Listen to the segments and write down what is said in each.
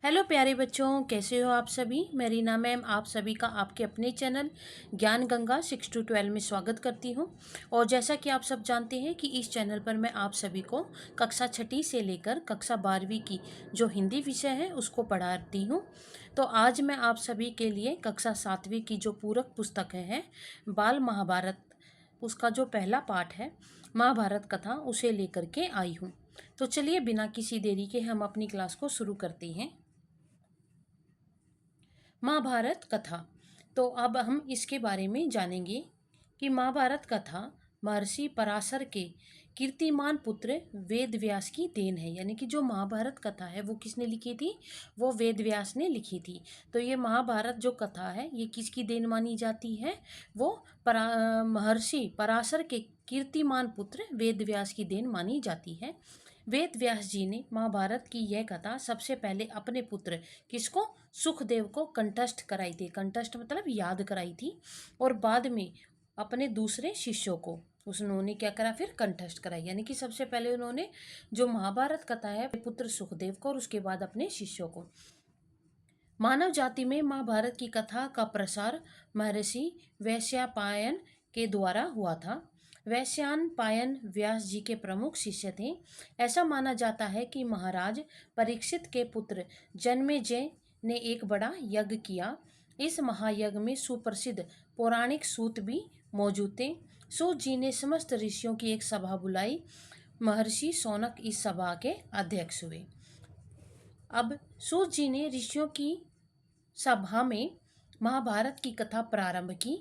Hello प्यारे बच्चों, कैसे हो आप सभी। मेरी नाम मैम आप सभी का आपके अपने चैनल ज्ञान गंगा 6 to 12 में स्वागत करती हूँ। और जैसा कि आप सब जानते हैं कि इस चैनल पर मैं आप सभी को कक्षा 6ठी से लेकर कक्षा 12वीं की जो हिंदी विषय है उसको पढ़ाती हूँ। तो आज मैं आप सभी के लिए कक्षा 7वीं की जो पूरक पुस्तक है बाल महाभारत, उसका जो पहला पाठ है महाभारत कथा, उसे लेकर के आई हूँ। तो चलिए बिना किसी देरी के हम अपनी क्लास को शुरू करते हैं। महाभारत कथा। तो अब हम इसके बारे में जानेंगे कि महाभारत कथा महर्षि पराशर के कीर्तिमान पुत्र वेद व्यास की देन है। यानी कि जो महाभारत कथा है वो किसने लिखी थी, वो वेद व्यास ने लिखी थी। तो ये महाभारत जो कथा है ये किसकी देन मानी जाती है, वो महर्षि पराशर के कीर्तिमान पुत्र वेद व्यास की देन मानी जाती है। वेद व्यास जी ने महाभारत की यह कथा सबसे पहले अपने पुत्र किसको, सुखदेव को कंठस्थ कराई थी। कंठस्थ मतलब याद कराई थी। और बाद में अपने दूसरे शिष्यों को उन्होंने क्या करा, फिर कंठस्थ कराई। यानी कि सबसे पहले उन्होंने जो महाभारत कथा है पुत्र सुखदेव को और उसके बाद अपने शिष्यों को। मानव जाति में महाभारत की कथा का प्रसार महर्षि वैशंपायन के द्वारा हुआ था। वैशंपायन व्यास जी के प्रमुख शिष्य थे। ऐसा माना जाता है कि महाराज परीक्षित के पुत्र जन्मेजय ने एक बड़ा यज्ञ किया। इस महायज्ञ में सुप्रसिद्ध पौराणिक सूत भी मौजूद थे। सूत जी ने समस्त ऋषियों की एक सभा बुलाई। महर्षि शौनक इस सभा के अध्यक्ष हुए। अब सूत जी ने ऋषियों की सभा में महाभारत की कथा प्रारंभ की।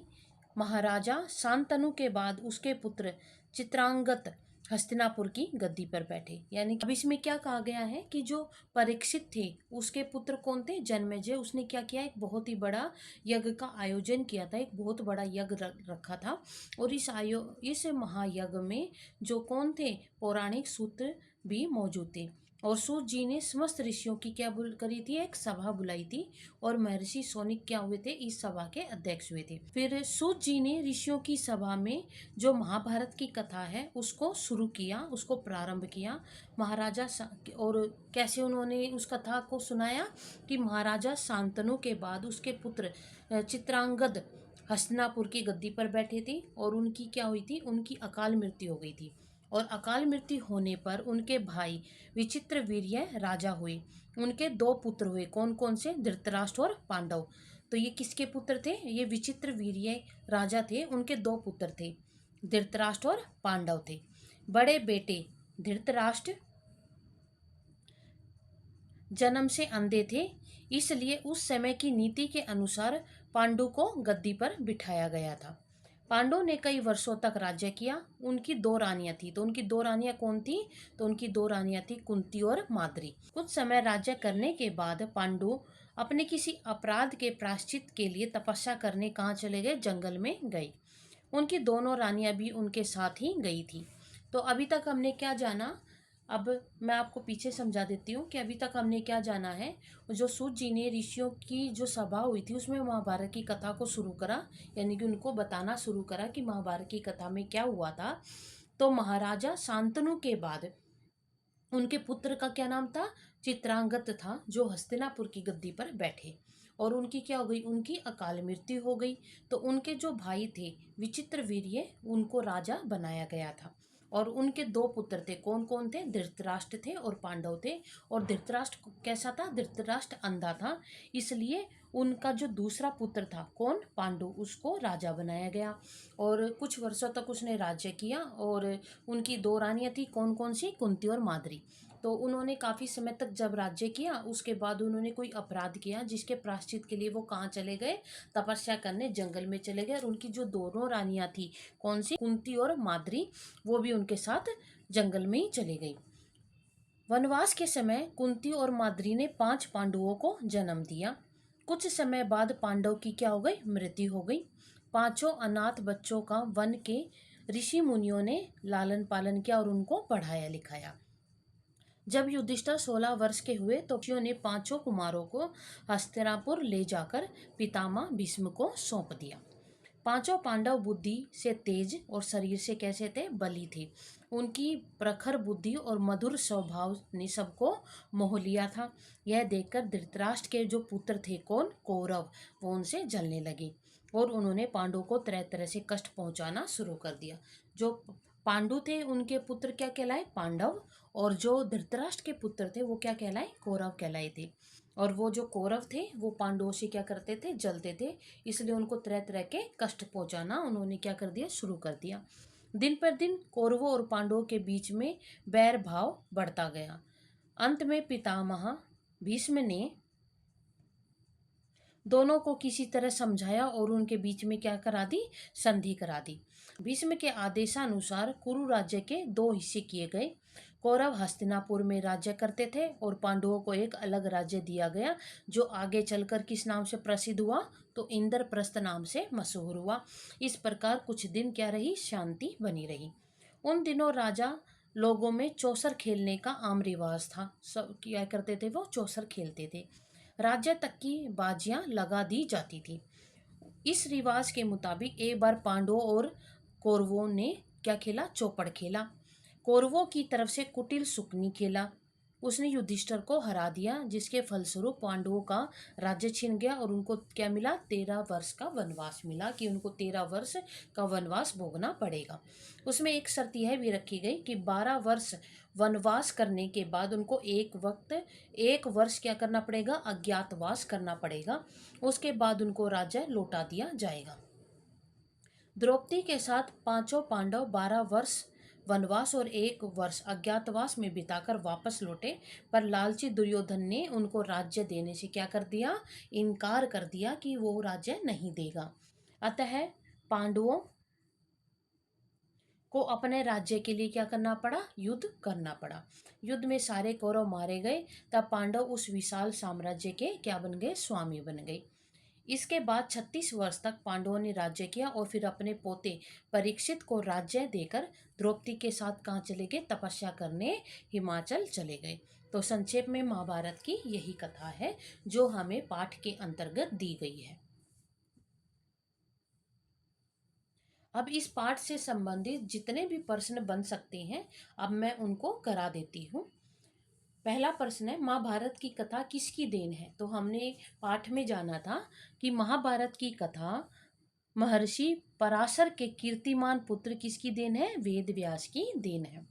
महाराजा शांतनु के बाद उसके पुत्र चित्रांगत हस्तिनापुर की गद्दी पर बैठे। यानी अब इसमें क्या कहा गया है कि जो परीक्षित थे उसके पुत्र कौन थे, जन्मेजय। उसने क्या किया, एक बहुत ही बड़ा यज्ञ का आयोजन किया था, एक बहुत बड़ा यज्ञ रखा था। और इस महायज्ञ में जो कौन थे, पौराणिक सूत्र भी मौजूद थे। और सूत जी ने समस्त ऋषियों की क्या करी थी, एक सभा बुलाई थी। और महर्षि शौनक क्या हुए थे, इस सभा के अध्यक्ष हुए थे। फिर सूत जी ने ऋषियों की सभा में जो महाभारत की कथा है उसको शुरू किया, उसको प्रारंभ किया। महाराजा और कैसे उन्होंने उस कथा को सुनाया कि महाराजा शांतनु के बाद उसके पुत्र चित्रांगद हस्तिनापुर की गद्दी पर बैठे थे और उनकी क्या हुई थी, उनकी अकाल मृत्यु हो गई थी। और अकाल मृत्यु होने पर उनके भाई विचित्र वीर्य राजा हुए। उनके दो पुत्र हुए, कौन कौन से, धृतराष्ट्र और पांडव। तो ये किसके पुत्र थे, ये विचित्र वीर्य राजा थे, उनके दो पुत्र थे, धृतराष्ट्र और पांडव थे। बड़े बेटे धृतराष्ट्र जन्म से अंधे थे, इसलिए उस समय की नीति के अनुसार पांडु को गद्दी पर बिठाया गया था। पांडु ने कई वर्षों तक राज्य किया। उनकी दो रानियां थी। तो उनकी दो रानियां कौन थी, तो उनकी दो रानियां थी कुंती और माद्री। कुछ समय राज्य करने के बाद पांडु अपने किसी अपराध के प्रायश्चित के लिए तपस्या करने कहाँ चले गए, जंगल में गए। उनकी दोनों रानियां भी उनके साथ ही गई थी। तो अभी तक हमने क्या जाना, अब मैं आपको पीछे समझा देती हूँ कि अभी तक हमने क्या जाना है। जो सूत जी ने ऋषियों की जो सभा हुई थी उसमें महाभारत की कथा को शुरू करा, यानी कि उनको बताना शुरू करा कि महाभारत की कथा में क्या हुआ था। तो महाराजा शांतनु के बाद उनके पुत्र का क्या नाम था, चित्रांगत था, जो हस्तिनापुर की गद्दी पर बैठे। और उनकी क्या हो गई, उनकी अकाल मृत्यु हो गई। तो उनके जो भाई थे विचित्र वीर्य, उनको राजा बनाया गया था। और उनके दो पुत्र थे, कौन कौन थे, धृतराष्ट्र थे और पांडव थे। और धृतराष्ट्र कैसा था, धृतराष्ट्र अंधा था, इसलिए उनका जो दूसरा पुत्र था कौन, पांडु, उसको राजा बनाया गया। और कुछ वर्षों तक उसने राज्य किया। और उनकी दो रानियां थी, कौन कौन सी, कुंती और माद्री। तो उन्होंने काफ़ी समय तक जब राज्य किया उसके बाद उन्होंने कोई अपराध किया जिसके प्रायश्चित के लिए वो कहाँ चले गए, तपस्या करने जंगल में चले गए। और उनकी जो दोनों रानियां थी, कौन सी, कुंती और माद्री, वो भी उनके साथ जंगल में ही चली गई। वनवास के समय कुंती और माद्री ने 5 पांडवों को जन्म दिया। कुछ समय बाद पांडव की क्या हो गई, मृत्यु हो गई। पांचों अनाथ बच्चों का वन के ऋषि मुनियों ने लालन पालन किया और उनको पढ़ाया लिखाया। जब युधिष्ठिर 16 वर्ष के हुए तो ऋषियों ने पांचों कुमारों को हस्तिनापुर ले जाकर पितामह भीष्म को सौंप दिया। पांचों पांडव बुद्धि से तेज और शरीर से कैसे थे, बली थे। उनकी प्रखर बुद्धि और मधुर स्वभाव ने सबको मोह लिया था। यह देखकर धृतराष्ट्र के जो पुत्र थे, कौन, कौरव, वो उनसे जलने लगे और उन्होंने पांडवों को तरह तरह से कष्ट पहुंचाना शुरू कर दिया। जो पांडु थे उनके पुत्र क्या कहलाए, पांडव, और जो धृतराष्ट्र के पुत्र थे वो क्या कहलाए, कौरव कहलाए थे। और वो जो कौरव थे वो पांडवों से क्या करते थे, जलते थे, इसलिए उनको तरह तरह के कष्ट पहुंचाना उन्होंने क्या कर दिया, शुरू कर दिया। दिन पर दिन कौरवों और पांडवों के बीच में बैर भाव बढ़ता गया। अंत में पितामह भीष्म ने दोनों को किसी तरह समझाया और उनके बीच में क्या करा दी, संधि करा दी। भीष्म के आदेशानुसार कुरु राज्य के दो हिस्से किए गए। कौरव हस्तिनापुर में राज्य करते थे और पांडवों को एक अलग राज्य दिया गया, जो आगे चलकर किस नाम से प्रसिद्ध हुआ, तो इंद्रप्रस्थ नाम से मशहूर हुआ। इस प्रकार कुछ दिन क्या रही, शांति बनी रही। उन दिनों राजा लोगों में चौसर खेलने का आम रिवाज था। सब क्या करते थे, वो चौसर खेलते थे। राज्य तक की बाजियां लगा दी जाती थी। इस रिवाज के मुताबिक एक बार पांडवों और कौरवों ने क्या खेला, चौपड़ खेला। कौरवों की तरफ से कुटिल सुकनी खेला। उसने युधिष्ठिर को हरा दिया, जिसके फलस्वरूप पांडवों का राज्य छिन गया और उनको क्या मिला, 13 वर्ष का वनवास मिला, कि उनको 13 वर्ष का वनवास भोगना पड़ेगा। उसमें एक शर्त यह भी रखी गई कि 12 वर्ष वनवास करने के बाद उनको एक वर्ष क्या करना पड़ेगा, अज्ञातवास करना पड़ेगा। उसके बाद उनको राज्य लौटा दिया जाएगा। द्रौपदी के साथ पांचों पांडव 12 वर्ष वनवास और 1 वर्ष अज्ञातवास में बिताकर वापस लौटे, पर लालची दुर्योधन ने उनको राज्य देने से क्या कर दिया, इनकार कर दिया कि वो राज्य नहीं देगा। अतः पांडवों को अपने राज्य के लिए क्या करना पड़ा, युद्ध करना पड़ा। युद्ध में सारे कौरव मारे गए। तब पांडव उस विशाल साम्राज्य के क्या बन गए, स्वामी बन गए। इसके बाद 36 वर्ष तक पांडवों ने राज्य किया और फिर अपने पोते परीक्षित को राज्य देकर द्रौपदी के साथ कहाँ चले गए, तपस्या करने हिमाचल चले गए। तो संक्षेप में महाभारत की यही कथा है जो हमें पाठ के अंतर्गत दी गई है। अब इस पाठ से संबंधित जितने भी प्रश्न बन सकते हैं, अब मैं उनको करा देती हूँ। पहला प्रश्न है, महाभारत की कथा किसकी देन है। तो हमने पाठ में जाना था कि महाभारत की कथा महर्षि पराशर के कीर्तिमान पुत्र किसकी देन है, वेद व्यास की देन है।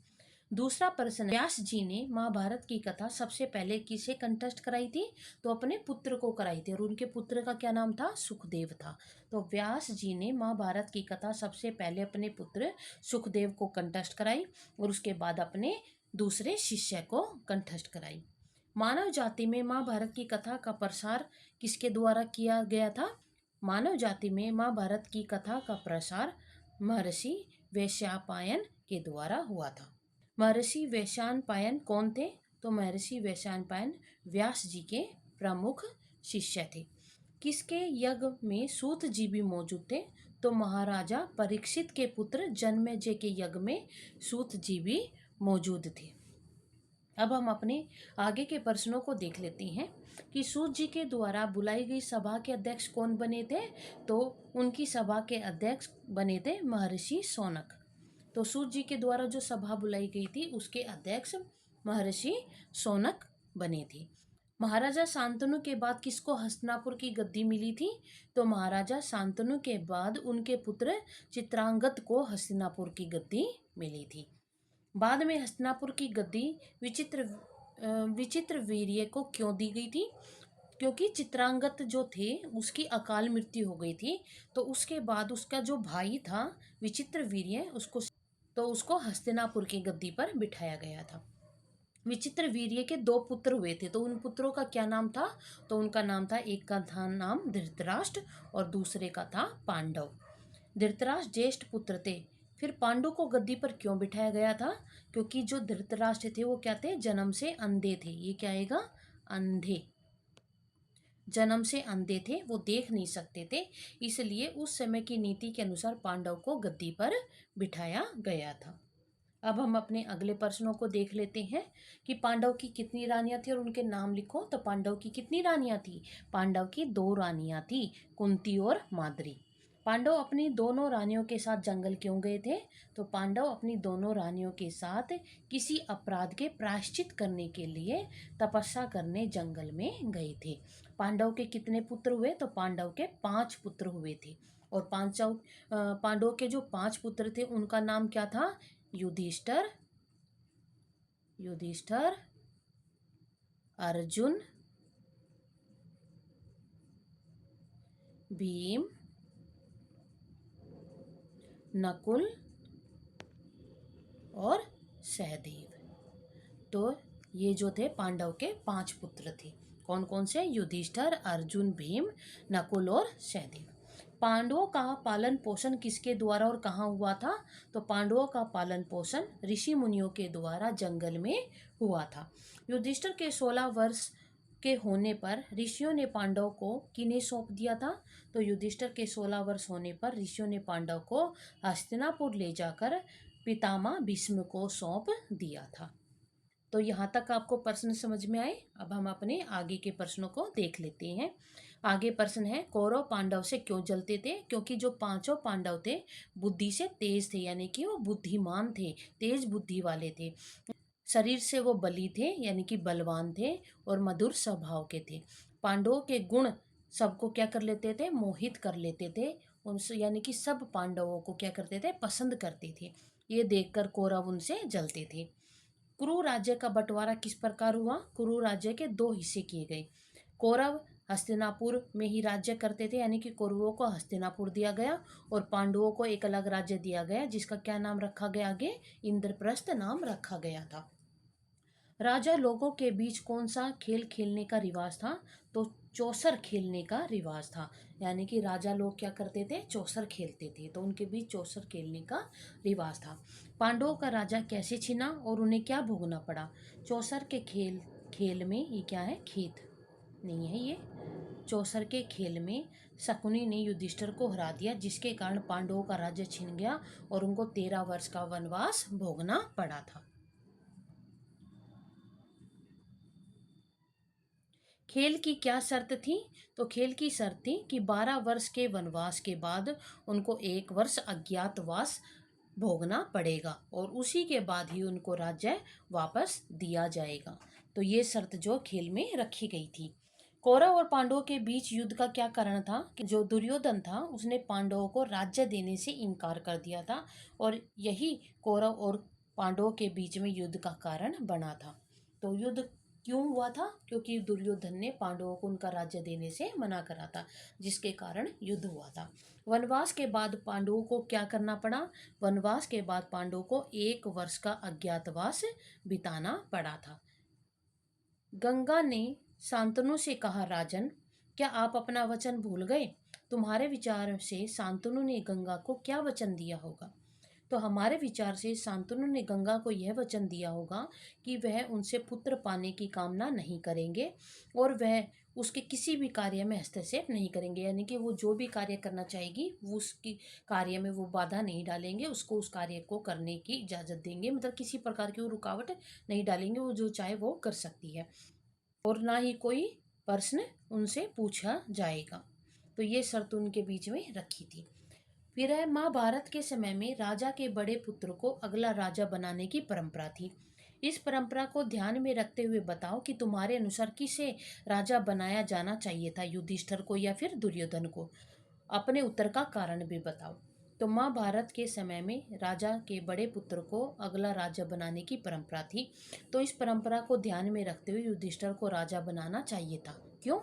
दूसरा प्रश्न, व्यास जी ने महाभारत की कथा सबसे पहले किसे कंठस्थ कराई थी, तो अपने पुत्र को कराई थी, और उनके पुत्र का क्या नाम था, सुखदेव था। तो व्यास जी ने महाभारत की कथा सबसे पहले अपने पुत्र सुखदेव को कंठस्थ कराई और उसके बाद अपने दूसरे शिष्य को कंठस्थ कराई। मानव जाति में महाभारत की कथा का प्रसार किसके द्वारा किया गया था, मानव जाति में महाभारत की कथा का प्रसार महर्षि वैशंपायन के द्वारा हुआ था। महर्षि वैशंपायन कौन थे, तो महर्षि वैशंपायन व्यास जी के प्रमुख शिष्य थे। किसके यज्ञ में सूत जी भी मौजूद थे, तो महाराजा परीक्षित के पुत्र जन्मेजय के यज्ञ में सूत जी भी मौजूद थे। अब हम अपने आगे के प्रश्नों को देख लेते हैं कि सूत जी के द्वारा बुलाई गई सभा के अध्यक्ष कौन बने थे, तो उनकी सभा के अध्यक्ष बने थे महर्षि शौनक। तो सूत जी के द्वारा जो सभा बुलाई गई थी उसके अध्यक्ष महर्षि शौनक बने थे। महाराजा शांतनु के बाद किसको हस्तिनापुर की गद्दी मिली थी, तो महाराजा शांतनु के बाद उनके पुत्र चित्रांगद को हस्तिनापुर की गद्दी मिली थी। बाद में हस्तिनापुर की गद्दी विचित्र वीर्य को क्यों दी गई थी, क्योंकि चित्रांगद जो थे उसकी अकाल मृत्यु हो गई थी। तो उसके बाद उसका जो भाई था विचित्र वीर्य, उसको हस्तिनापुर की गद्दी पर बिठाया गया था। विचित्र वीर्य के 2 पुत्र हुए थे, तो उन पुत्रों का क्या नाम था, तो उनका नाम था, एक का था नाम धृतराष्ट्र और दूसरे का था पांडव। धृतराष्ट्र ज्येष्ठ पुत्र थे। फिर पांडु को गद्दी पर क्यों बिठाया गया था, क्योंकि जो धृतराष्ट्र थे वो क्या थे, जन्म से अंधे थे। ये क्या आएगा, अंधे, जन्म से अंधे थे, वो देख नहीं सकते थे, इसलिए उस समय की नीति के अनुसार पांडव को गद्दी पर बिठाया गया था। अब हम अपने अगले प्रश्नों को देख लेते हैं कि पांडव की कितनी रानियां थी और उनके नाम लिखो। तो पांडव की कितनी रानियां थी, पांडव की 2 रानियां थी, कुंती और माद्री। पांडव अपनी दोनों रानियों के साथ जंगल क्यों गए थे? तो पांडव अपनी दोनों रानियों के साथ किसी अपराध के प्रायश्चित करने के लिए तपस्या करने जंगल में गए थे। पांडव के कितने पुत्र हुए? तो पांडव के 5 पुत्र हुए थे। और पांडवों के जो 5 पुत्र थे उनका नाम क्या था? युधिष्ठिर, युधिष्ठिर, अर्जुन, भीम, नकुल और सहदेव। तो ये जो थे पांडव के 5 पुत्र थे। कौन कौन से? युधिष्ठिर, अर्जुन, भीम, नकुल और सहदेव। पांडवों का पालन पोषण किसके द्वारा और कहाँ हुआ था? तो पांडवों का पालन पोषण ऋषि मुनियों के द्वारा जंगल में हुआ था। युधिष्ठिर के 16 वर्ष के होने पर ऋषियों ने पांडव को किन्हें सौंप दिया था? तो युधिष्ठिर के 16 वर्ष होने पर ऋषियों ने पांडव को हस्तिनापुर ले जाकर पितामह भीष्म को सौंप दिया था। तो यहाँ तक आपको प्रश्न समझ में आए। अब हम अपने आगे के प्रश्नों को देख लेते हैं। आगे प्रश्न है, कौरव पांडव से क्यों जलते थे? क्योंकि जो 5 पांडव थे बुद्धि से तेज थे, यानी कि वो बुद्धिमान थे, तेज बुद्धि वाले थे। शरीर से वो बली थे, यानी कि बलवान थे और मधुर स्वभाव के थे। पांडवों के गुण सबको क्या कर लेते थे? मोहित कर लेते थे। उनसे यानी कि सब पांडवों को क्या करते थे? पसंद करते थे। ये देखकर कौरव उनसे जलते थे। कुरु राज्य का बंटवारा किस प्रकार हुआ? कुरु राज्य के 2 हिस्से किए गए। कौरव हस्तिनापुर में ही राज्य करते थे, यानी कि कौरवों को हस्तिनापुर दिया गया और पांडवों को एक अलग राज्य दिया गया जिसका क्या नाम रखा गया? आगे इंद्रप्रस्थ नाम रखा गया था। राजा लोगों के बीच कौन सा खेल खेलने का रिवाज था? तो चौसर खेलने का रिवाज था। यानी कि राजा लोग क्या करते थे? चौसर खेलते थे, तो उनके बीच चौसर खेलने का रिवाज था। पांडवों का राजा कैसे छिना और उन्हें क्या भोगना पड़ा? चौसर के खेल में ये क्या है? खेत नहीं है ये। चौसर के खेल में शकुनी ने युधिष्ठिर को हरा दिया, जिसके कारण पांडवों का राज्य छिन गया और उनको 13 वर्ष का वनवास भोगना पड़ा था। खेल की क्या शर्त थी? तो खेल की शर्त थी कि 12 वर्ष के वनवास के बाद उनको 1 वर्ष अज्ञातवास भोगना पड़ेगा और उसी के बाद ही उनको राज्य वापस दिया जाएगा। तो ये शर्त जो खेल में रखी गई थी। कौरव और पांडवों के बीच युद्ध का क्या कारण था? कि जो दुर्योधन था उसने पांडवों को राज्य देने से इनकार कर दिया था और यही कौरव और पांडवों के बीच में युद्ध का कारण बना था। तो युद्ध क्यों हुआ था? क्योंकि दुर्योधन ने पांडवों को उनका राज्य देने से मना करा था, जिसके कारण युद्ध हुआ था। वनवास के बाद पांडवों को क्या करना पड़ा? वनवास के बाद पांडवों को 1 वर्ष का अज्ञातवास बिताना पड़ा था। गंगा ने शांतनु से कहा, राजन, क्या आप अपना वचन भूल गए? तुम्हारे विचार से शांतनु ने गंगा को क्या वचन दिया होगा? तो हमारे विचार से शांतनु ने गंगा को यह वचन दिया होगा कि वह उनसे पुत्र पाने की कामना नहीं करेंगे और वह उसके किसी भी कार्य में हस्तक्षेप नहीं करेंगे, यानी कि वो जो भी कार्य करना चाहेगी वो उसकी कार्य में वो बाधा नहीं डालेंगे, उसको उस कार्य को करने की इजाज़त देंगे, मतलब किसी प्रकार की वो रुकावट नहीं डालेंगे, वो जो चाहे वो कर सकती है और ना ही कोई प्रश्न उनसे पूछा जाएगा। तो ये शर्त उनके बीच में रखी थी। फिर है, महाभारत के समय में राजा के बड़े पुत्र को अगला राजा बनाने की परंपरा थी। इस परंपरा को ध्यान में रखते हुए बताओ कि तुम्हारे अनुसार किसे राजा बनाया जाना चाहिए था, युधिष्ठिर को या फिर दुर्योधन को? अपने उत्तर का कारण भी बताओ। तो महाभारत के समय में राजा के बड़े पुत्र को अगला राजा बनाने की परंपरा थी, तो इस परंपरा को ध्यान में रखते हुए युधिष्ठिर को राजा बनाना चाहिए था। क्यों?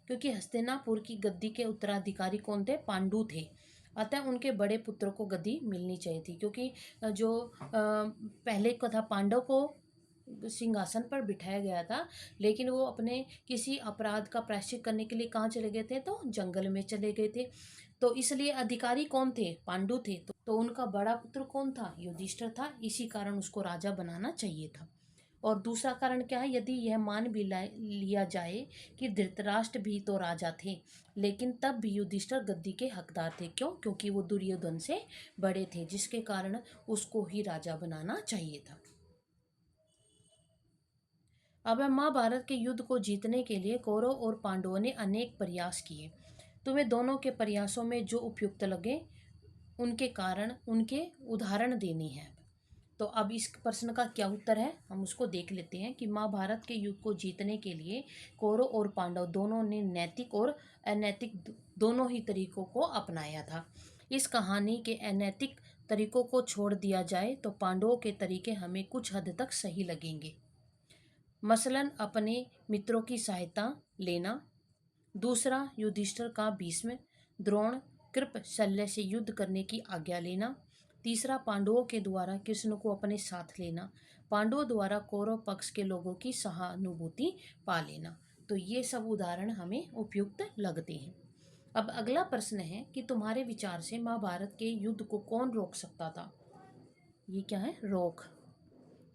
क्योंकि हस्तिनापुर की गद्दी के उत्तराधिकारी कौन थे? पांडु थे। अतः उनके बड़े पुत्र को गद्दी मिलनी चाहिए थी, क्योंकि जो पहले का था पांडव को सिंहासन पर बिठाया गया था, लेकिन वो अपने किसी अपराध का प्रायश्चित करने के लिए कहाँ चले गए थे? तो जंगल में चले गए थे। तो इसलिए अधिकारी कौन थे? पांडु थे। तो उनका बड़ा पुत्र कौन था? युधिष्ठिर था। इसी कारण उसको राजा बनाना चाहिए था। और दूसरा कारण क्या है? यदि यह मान भी लिया जाए कि धृतराष्ट्र भी तो राजा थे, लेकिन तब भी युधिष्ठिर गद्दी के हकदार थे। क्यों? क्योंकि वो दुर्योधन से बड़े थे, जिसके कारण उसको ही राजा बनाना चाहिए था। अब महाभारत के युद्ध को जीतने के लिए कौरव और पांडवों ने अनेक प्रयास किए। तुम्हें दोनों के प्रयासों में जो उपयुक्त लगे उनके कारण उनके उदाहरण देनी है। तो अब इस प्रश्न का क्या उत्तर है हम उसको देख लेते हैं कि महाभारत के युद्ध को जीतने के लिए कौरव और पांडव दोनों ने नैतिक और अनैतिक दोनों ही तरीकों को अपनाया था। इस कहानी के अनैतिक तरीकों को छोड़ दिया जाए तो पांडवों के तरीके हमें कुछ हद तक सही लगेंगे। मसलन अपने मित्रों की सहायता लेना, दूसरा युधिष्ठिर का भीष्म द्रोण कृप शल्य से युद्ध करने की आज्ञा लेना, तीसरा पांडवों के द्वारा कृष्ण को अपने साथ लेना, पांडवों द्वारा कौरव पक्ष के लोगों की सहानुभूति पा लेना। तो ये सब उदाहरण हमें उपयुक्त लगते हैं। अब अगला प्रश्न है कि तुम्हारे विचार से महाभारत के युद्ध को कौन रोक सकता था। ये क्या है, रोक,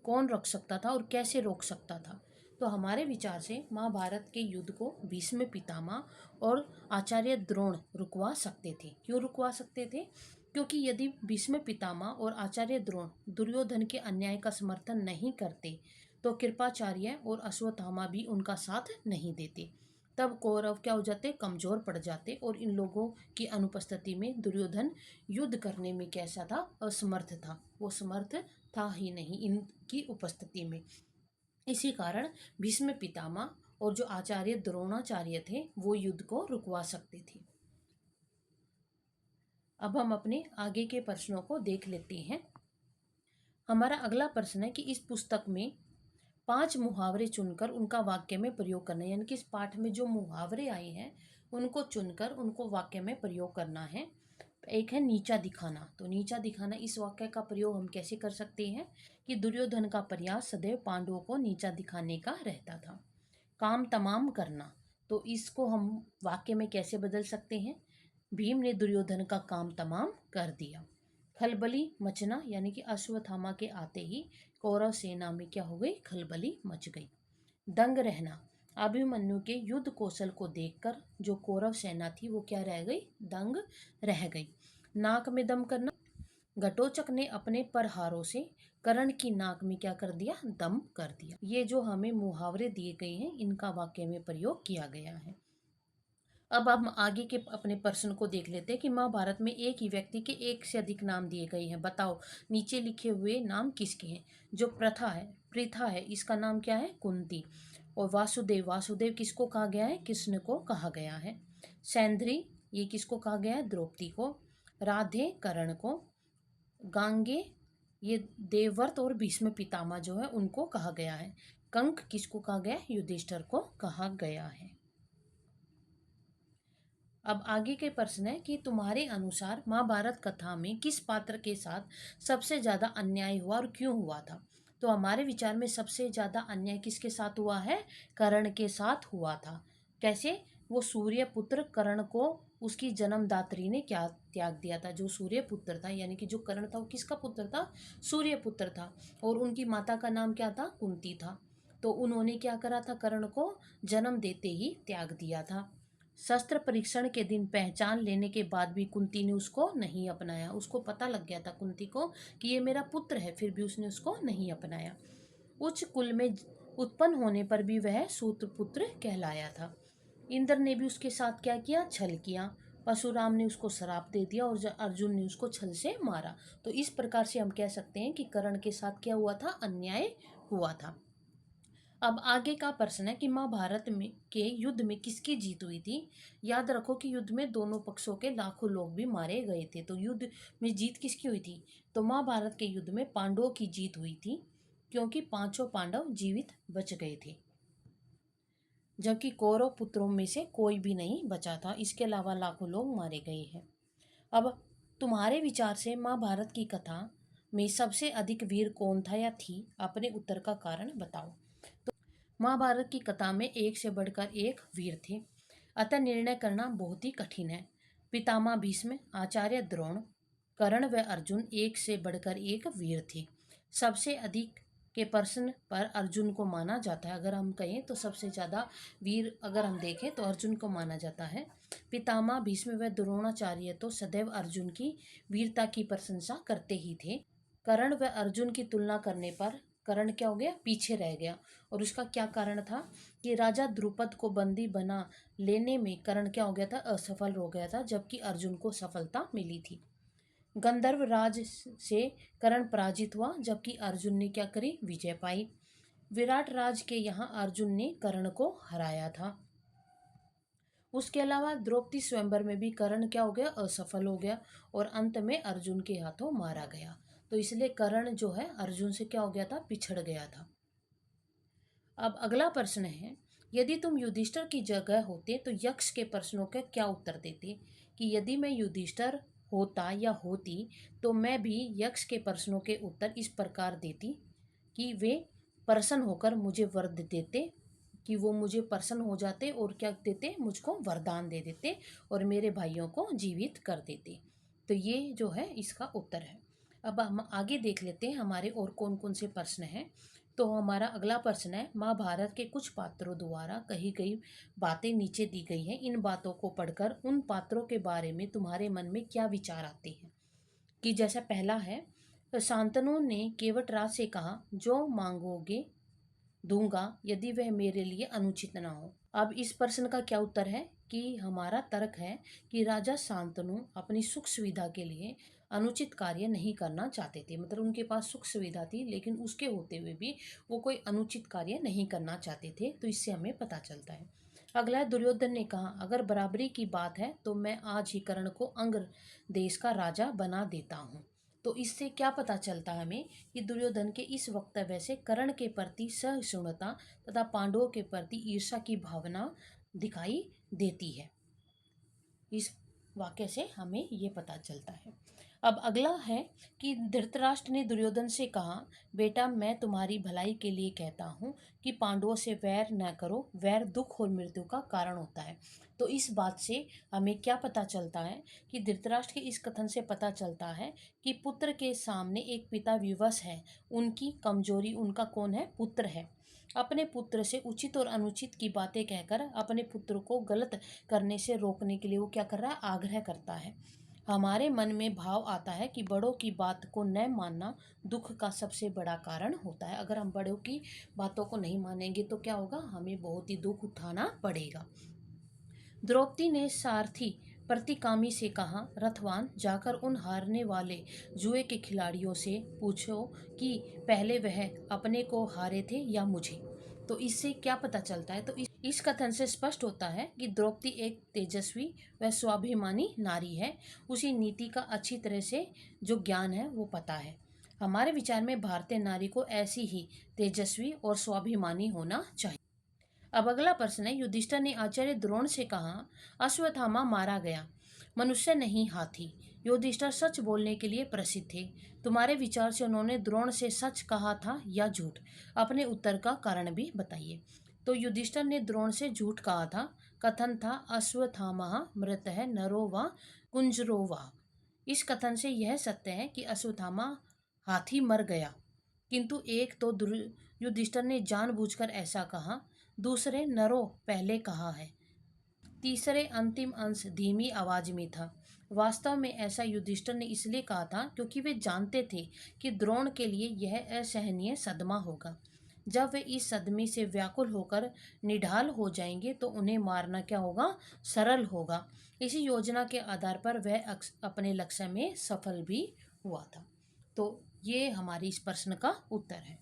कौन रोक सकता था और कैसे रोक सकता था। तो हमारे विचार से महाभारत के युद्ध को भीष्म पितामह और आचार्य द्रोण रुकवा सकते थे। क्यों रुकवा सकते थे? क्योंकि यदि भीष्म पितामह और आचार्य द्रोण दुर्योधन के अन्याय का समर्थन नहीं करते तो कृपाचार्य और अश्वत्थामा भी उनका साथ नहीं देते। तब कौरव क्या हो जाते, कमजोर पड़ जाते और इन लोगों की अनुपस्थिति में दुर्योधन युद्ध करने में कैसा था, असमर्थ था। वो समर्थ था ही नहीं इनकी उपस्थिति में। इसी कारण भीष्म पितामह और जो आचार्य द्रोणाचार्य थे वो युद्ध को रुकवा सकते थे। अब हम अपने आगे के प्रश्नों को देख लेते हैं। हमारा अगला प्रश्न है कि इस पुस्तक में 5 मुहावरे चुनकर उनका वाक्य में प्रयोग करना है। यानी कि इस पाठ में जो मुहावरे आए हैं उनको चुनकर उनको वाक्य में प्रयोग करना है। एक है नीचा दिखाना। तो नीचा दिखाना, इस वाक्य का प्रयोग हम कैसे कर सकते हैं कि दुर्योधन का प्रयास सदैव पांडवों को नीचा दिखाने का रहता था। काम तमाम करना, तो इसको हम वाक्य में कैसे बदल सकते हैं, भीम ने दुर्योधन का काम तमाम कर दिया। खलबली मचना, यानी कि अश्वत्थामा के आते ही कौरव सेना में क्या हो गई, खलबली मच गई। दंग रहना, अभिमन्यु के युद्ध कौशल को देखकर जो कौरव सेना थी वो क्या रह गई, दंग रह गई। नाक में दम करना, घटोचक ने अपने प्रहारों से कर्ण की नाक में क्या कर दिया, दम कर दिया। ये जो हमें मुहावरे दिए गए हैं इनका वाक्य में प्रयोग किया गया है। अब हम आगे के अपने प्रश्न को देख लेते हैं कि महाभारत में एक ही व्यक्ति के एक से अधिक नाम दिए गए हैं। बताओ नीचे लिखे हुए नाम किसके हैं। जो प्रथा है इसका नाम क्या है, कुंती। और वासुदेव, वासुदेव किसको कहा गया है, कृष्ण को कहा गया है। सैंद्री, ये किसको कहा गया है, द्रौपदी को। राधे, कर्ण को। गांगे, ये देवव्रत और भीष्म पितामह जो है उनको कहा गया है। कंक किसको कहा गया है, युधिष्ठिर को कहा गया है। अब आगे के प्रश्न है कि तुम्हारे अनुसार महाभारत कथा में किस पात्र के साथ सबसे ज्यादा अन्याय हुआ और क्यों हुआ था। तो हमारे विचार में सबसे ज्यादा अन्याय किसके साथ हुआ है, कर्ण के साथ हुआ था। कैसे, वो सूर्य पुत्र कर्ण को उसकी जन्मदात्री ने क्या त्याग दिया था। जो सूर्य पुत्र था यानी कि जो कर्ण था वो किसका पुत्र था, सूर्य पुत्र था। और उनकी माता का नाम क्या था, कुंती था। तो उन्होंने क्या करा था, कर्ण को जन्म देते ही त्याग दिया था। शस्त्र परीक्षण के दिन पहचान लेने के बाद भी कुंती ने उसको नहीं अपनाया। उसको पता लग गया था कुंती को कि ये मेरा पुत्र है, फिर भी उसने उसको नहीं अपनाया। उच्च कुल में उत्पन्न होने पर भी वह सूत्रपुत्र कहलाया था। इंद्र ने भी उसके साथ क्या किया, छल किया। परशुराम ने उसको श्राप दे दिया और अर्जुन ने उसको छल से मारा। तो इस प्रकार से हम कह सकते हैं कि कर्ण के साथ क्या हुआ था, अन्याय हुआ था। अब आगे का प्रश्न है कि महाभारत में के युद्ध में किसकी जीत हुई थी। याद रखो कि युद्ध में दोनों पक्षों के लाखों लोग भी मारे गए थे। तो युद्ध में जीत किसकी हुई थी, तो महाभारत के युद्ध में पांडवों की जीत हुई थी, क्योंकि पांचों पांडव जीवित बच गए थे, जबकि कौरव पुत्रों में से कोई भी नहीं बचा था। इसके अलावा लाखों लोग मारे गए हैं। अब तुम्हारे विचार से महाभारत की कथा में सबसे अधिक वीर कौन था या थी, अपने उत्तर का कारण बताओ। महाभारत की कथा में एक से बढ़कर एक वीर थे, अतः निर्णय करना बहुत ही कठिन है। पितामह भीष्म, आचार्य द्रोण, कर्ण व अर्जुन एक से बढ़कर एक वीर थे। सबसे अधिक के प्रश्न पर अर्जुन को माना जाता है। अगर हम कहें तो सबसे ज़्यादा वीर अगर हम देखें तो अर्जुन को माना जाता है। पितामह भीष्म व द्रोणाचार्य तो सदैव अर्जुन की वीरता की प्रशंसा करते ही थे। कर्ण व अर्जुन की तुलना करने पर कर्ण क्या हो गया, पीछे रह गया। और उसका क्या कारण था कि राजा द्रुपद को बंदी बना लेने में कर्ण क्या हो गया था, असफल हो गया था, जबकि अर्जुन को सफलता मिली थी। गंधर्व राज से कर्ण पराजित हुआ, जबकि अर्जुन ने क्या करी, विजय पाई। विराट राज के यहाँ अर्जुन ने कर्ण को हराया था। उसके अलावा द्रौपदी स्वयंवर में भी कर्ण क्या हो गया, असफल हो गया और अंत में अर्जुन के हाथों मारा गया। तो इसलिए कर्ण जो है अर्जुन से क्या हो गया था, पिछड़ गया था। अब अगला प्रश्न है, यदि तुम युधिष्ठिर की जगह होते तो यक्ष के प्रश्नों का क्या उत्तर देते। कि यदि मैं युधिष्ठिर होता या होती तो मैं भी यक्ष के प्रश्नों के उत्तर इस प्रकार देती कि वे प्रसन्न होकर मुझे वर देते, कि वो मुझे प्रसन्न हो जाते और क्या देते, मुझको वरदान दे देते और मेरे भाइयों को जीवित कर देते। तो ये जो है इसका उत्तर है। अब हम आगे देख लेते हैं हमारे और कौन कौन से प्रश्न हैं। तो हमारा अगला प्रश्न है, महाभारत के कुछ पात्रों द्वारा कही गई बातें नीचे दी गई हैं। इन बातों को पढ़कर उन पात्रों के बारे में तुम्हारे मन में क्या विचार आते हैं। कि जैसा पहला है, शांतनु ने केवटराज से कहा, जो मांगोगे दूंगा यदि वह मेरे लिए अनुचित ना हो। अब इस प्रश्न का क्या उत्तर है कि हमारा तर्क है कि राजा शांतनु अपनी सुख सुविधा के लिए अनुचित कार्य नहीं करना चाहते थे। मतलब उनके पास सुख सुविधा थी लेकिन उसके होते हुए भी वो कोई अनुचित कार्य नहीं करना चाहते थे। तो इससे हमें पता चलता है। अगला है, दुर्योधन ने कहा, अगर बराबरी की बात है तो मैं आज ही कर्ण को अंग देश का राजा बना देता हूँ। तो इससे क्या पता चलता है हमें कि दुर्योधन के इस वक्तव्य से कर्ण के प्रति सहिष्णुता तथा पांडवों के प्रति ईर्ष्या की भावना दिखाई देती है। इस वाक्य से हमें ये पता चलता है। अब अगला है कि धृतराष्ट्र ने दुर्योधन से कहा, बेटा मैं तुम्हारी भलाई के लिए कहता हूँ कि पांडवों से वैर न करो, वैर दुख और मृत्यु का कारण होता है। तो इस बात से हमें क्या पता चलता है कि धृतराष्ट्र के इस कथन से पता चलता है कि पुत्र के सामने एक पिता विवश है। उनकी कमजोरी उनका कौन है, पुत्र है। अपने पुत्र से उचित और अनुचित की बातें कहकर अपने पुत्र को गलत करने से रोकने के लिए वो क्या कर रहा है, आग्रह करता है। हमारे मन में भाव आता है कि बड़ों की बात को न मानना दुख का सबसे बड़ा कारण होता है। अगर हम बड़ों की बातों को नहीं मानेंगे तो क्या होगा, हमें बहुत ही दुख उठाना पड़ेगा। द्रौपदी ने सारथी प्रतिकामी से कहा, रथवान जाकर उन हारने वाले जुए के खिलाड़ियों से पूछो कि पहले वह अपने को हारे थे या मुझे। तो इससे क्या पता चलता है, तो इस कथन से स्पष्ट होता है कि द्रौपदी एक तेजस्वी व स्वाभिमानी नारी है। उसी नीति का अच्छी तरह से जो ज्ञान है वो पता है। हमारे विचार में भारतीय नारी को ऐसी ही तेजस्वी और स्वाभिमानी होना चाहिए। अब अगला प्रश्न है, युधिष्ठिर ने आचार्य द्रोण से कहा, अश्वत्थामा मारा गया, मनुष्य नहीं हाथी। युधिष्ठिर सच बोलने के लिए प्रसिद्ध थे। तुम्हारे विचार से उन्होंने द्रोण से सच कहा था या झूठ। अपने उत्तर का कारण भी बताइए। तो युधिष्ठिर ने द्रोण से झूठ कहा था। कथन था, अश्वत्थामा मृत है नरो वा कुंजरो वा। इस कथन से यह सत्य है कि अश्वत्थामा हाथी मर गया, किंतु एक तो युधिष्ठिर ने जानबूझकर ऐसा कहा, दूसरे नरो पहले कहा है, तीसरे अंतिम अंश धीमी आवाज में था। वास्तव में ऐसा युधिष्ठिर ने इसलिए कहा था क्योंकि वे जानते थे कि द्रोण के लिए यह असहनीय सदमा होगा। जब वे इस सदमे से व्याकुल होकर निढाल हो जाएंगे तो उन्हें मारना क्या होगा, सरल होगा। इसी योजना के आधार पर वह अपने लक्ष्य में सफल भी हुआ था। तो ये हमारी इस प्रश्न का उत्तर है।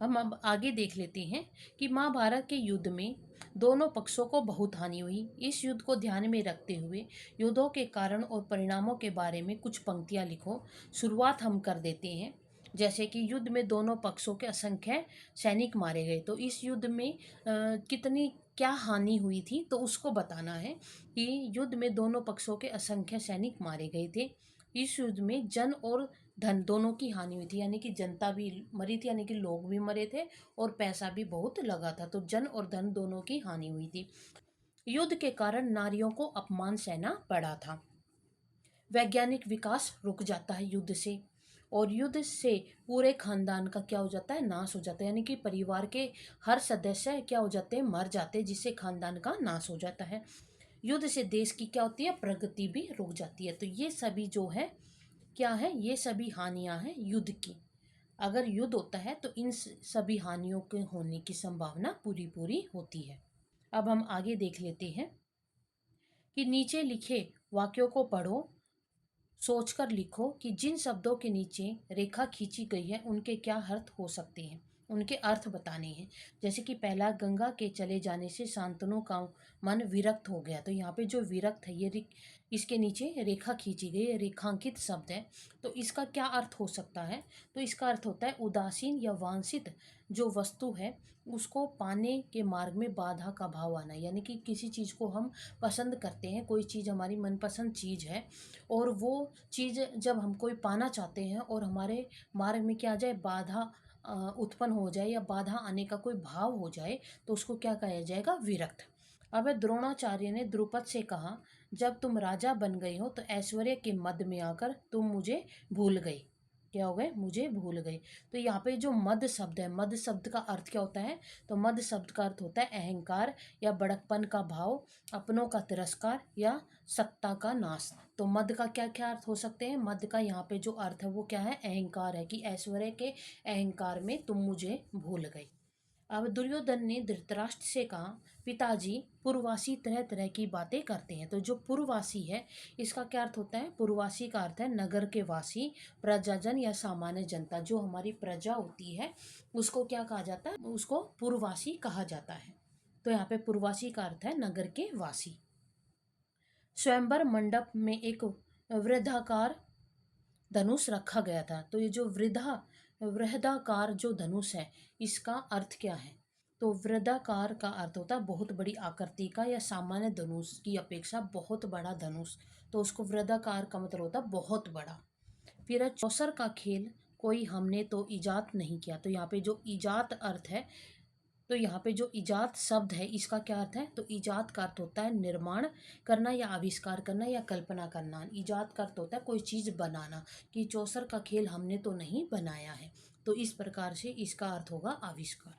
हम अब आगे देख लेते हैं कि महाभारत के युद्ध में दोनों पक्षों को बहुत हानि हुई। इस युद्ध को ध्यान में रखते हुए युद्धों के कारण और परिणामों के बारे में कुछ पंक्तियां लिखो। शुरुआत हम कर देते हैं। जैसे कि युद्ध में दोनों पक्षों के असंख्य सैनिक मारे गए, तो इस युद्ध में कितनी क्या हानि हुई थी तो उसको बताना है। कि युद्ध में दोनों पक्षों के असंख्य सैनिक मारे गए थे। इस युद्ध में जन और धन दोनों की हानि हुई थी, यानी कि जनता भी मरी थी, यानी कि लोग भी मरे थे और पैसा भी बहुत लगा था। तो जन और धन दोनों की हानि हुई थी। युद्ध के कारण नारियों को अपमान सहना पड़ा था। वैज्ञानिक विकास रुक जाता है युद्ध से, और युद्ध से पूरे खानदान का क्या हो जाता है, नाश हो जाता है। यानी कि परिवार के हर सदस्य क्या हो जाते हैं, मर जाते हैं, जिससे खानदान का नाश हो जाता है। युद्ध से देश की क्या होती है, प्रगति भी रुक जाती है। तो ये सभी जो है क्या है, ये सभी हानियां हैं युद्ध की। अगर युद्ध होता है तो इन सभी हानियों के होने की संभावना पूरी पूरी होती है। अब हम आगे देख लेते हैं कि नीचे लिखे वाक्यों को पढ़ो, सोचकर लिखो कि जिन शब्दों के नीचे रेखा खींची गई है उनके क्या अर्थ हो सकते हैं, उनके अर्थ बताने हैं। जैसे कि पहला, गंगा के चले जाने से शांतनु का मन विरक्त हो गया। तो यहाँ पे जो विरक्त है ये इसके नीचे रेखा खींची गई है, रेखांकित शब्द है। तो इसका क्या अर्थ हो सकता है? तो इसका अर्थ होता है उदासीन या वांछित जो वस्तु है उसको पाने के मार्ग में बाधा का भाव आना। यानी कि किसी चीज़ को हम पसंद करते हैं, कोई चीज़ हमारी मनपसंद चीज़ है और वो चीज़ जब हम कोई पाना चाहते हैं और हमारे मार्ग में क्या आ जाए, बाधा उत्पन्न हो जाए या बाधा आने का कोई भाव हो जाए, तो उसको क्या कहा जाएगा, विरक्त। अब द्रोणाचार्य ने द्रुपद से कहा, जब तुम राजा बन गए हो तो ऐश्वर्य के मद में आकर तुम मुझे भूल गए। क्या हो गए, मुझे भूल गए। तो यहाँ पे जो मद शब्द है, मद शब्द का अर्थ क्या होता है? तो मद शब्द का अर्थ होता है अहंकार या बड़कपन का भाव, अपनों का तिरस्कार या सत्ता का नाश। तो मद का क्या क्या अर्थ हो सकते हैं? मद का यहाँ पे जो अर्थ है वो क्या है, अहंकार है, कि ऐश्वर्य के अहंकार में तुम मुझे भूल गए। अब दुर्योधन ने धृतराष्ट्र से कहा, पिताजी पूर्ववासी तरह तरह की बातें करते हैं। तो जो पूर्ववासी है इसका क्या अर्थ होता है? पूर्ववासी का अर्थ है नगर के वासी, प्रजाजन या सामान्य जनता। जो हमारी प्रजा होती है उसको क्या कहा जाता है? उसको पूर्ववासी कहा जाता है। तो यहाँ पे पूर्ववासी का अर्थ है नगर के वासी। स्वयंवर मंडप में एक वृद्धाकार धनुष रखा गया था। तो ये जो वृहदाकार जो धनुष है इसका अर्थ क्या है? तो वृहदाकार का अर्थ होता है बहुत बड़ी आकृति का या सामान्य धनुष की अपेक्षा बहुत बड़ा धनुष। तो उसको वृहदाकार का मतलब होता है बहुत बड़ा। फिर चौसर का खेल कोई हमने तो इजाद नहीं किया। तो यहाँ पे जो इजाद अर्थ है, तो यहाँ पे जो इजाद शब्द है इसका क्या अर्थ है? तो इजाद का अर्थ होता है निर्माण करना या आविष्कार करना या कल्पना करना। इजाद का अर्थ होता है कोई चीज़ बनाना, कि चौसर का खेल हमने तो नहीं बनाया है। तो इस प्रकार से इसका अर्थ होगा आविष्कार।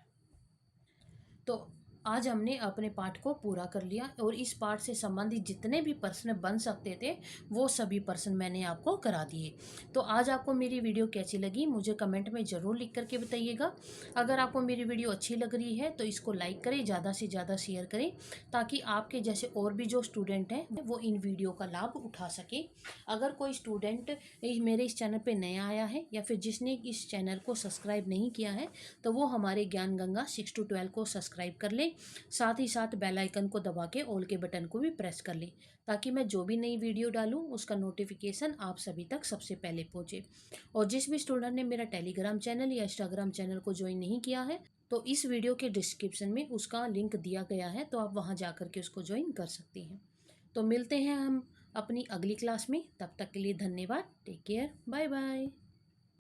तो आज हमने अपने पाठ को पूरा कर लिया और इस पाठ से संबंधित जितने भी प्रश्न बन सकते थे वो सभी प्रश्न मैंने आपको करा दिए। तो आज आपको मेरी वीडियो कैसी लगी मुझे कमेंट में ज़रूर लिख करके बताइएगा। अगर आपको मेरी वीडियो अच्छी लग रही है तो इसको लाइक करें, ज़्यादा से ज़्यादा शेयर करें, ताकि आपके जैसे और भी जो स्टूडेंट हैं वो इन वीडियो का लाभ उठा सके। अगर कोई स्टूडेंट मेरे इस चैनल पर नया आया है या फिर जिसने इस चैनल को सब्सक्राइब नहीं किया है तो वो हमारे ज्ञान गंगा 6 to 12 को सब्सक्राइब कर ले। साथ ही साथ बेल आइकन को दबा के ऑल के बटन को भी प्रेस कर ले, ताकि मैं जो भी नई वीडियो डालूं उसका नोटिफिकेशन आप सभी तक सबसे पहले पहुंचे। और जिस भी स्टूडेंट ने मेरा टेलीग्राम चैनल या इंस्टाग्राम चैनल को ज्वाइन नहीं किया है तो इस वीडियो के डिस्क्रिप्शन में उसका लिंक दिया गया है, तो आप वहां जाकर के उसको ज्वाइन कर सकते हैं। तो मिलते हैं हम अपनी अगली क्लास में, तब तक के लिए धन्यवाद। Take care, bye bye.